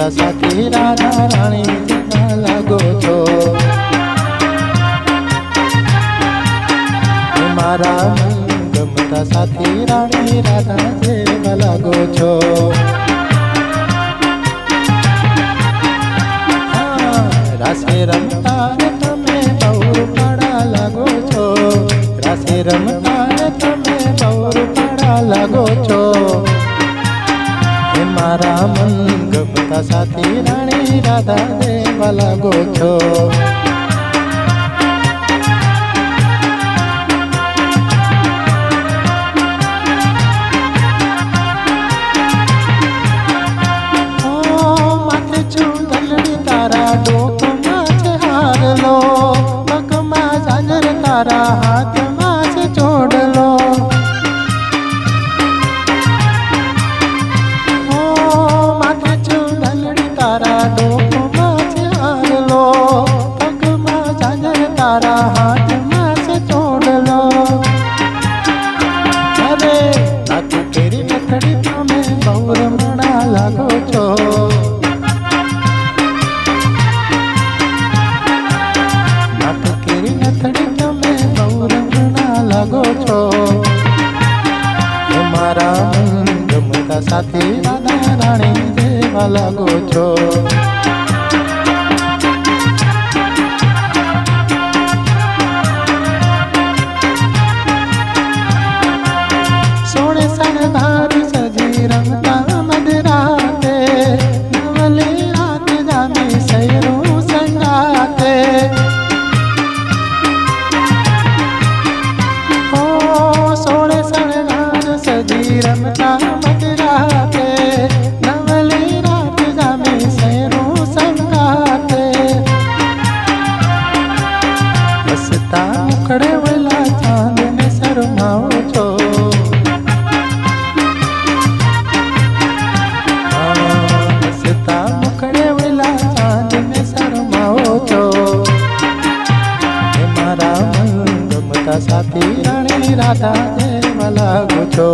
ગમતા સાથી રાધા રાણી જેવા લાગો છો. મારા ગમતા સાથી રાણી રાધા જેવા લાગો છો. રાસે રમતા તમે બહુ રૂપાળા લાગો છો. રાસે રમતા તમે બહુ રૂપાળા લાગો છો. મારા મન ગમતા સાથી રાણી રાધા જેવા લાગો છો. તારા હાથમાં છે ચોડલો. માથે ચૂંદડી તારા ડોકમાં છે હારલો. પગમાં ઝાંઝર તારા હાથમાં છે ચોડલો. અરે નાતું કેરી નથડી તમે બહુ રમણા લાગો છો. નાતું કેરી નથડી લાગો છો. મારા ગમતા સાથી રાધા રાણી જેવા લાગો છો. સોળે શણગાર સજી રમતા મધરાતે નવલી રાત જામી સૈરું સંગાતે. રમતા મધરાતે નવલી રાત જામી સૈરું સંગાતે. હસતા મુખડે વળેલા ચાંદને શરમાવો છો. હસતા મુખડે વળેલા ચાંદને શરમાવો છો. મારા મન ગમતા સાથી રાણી રાધા જેવા લાગો છો.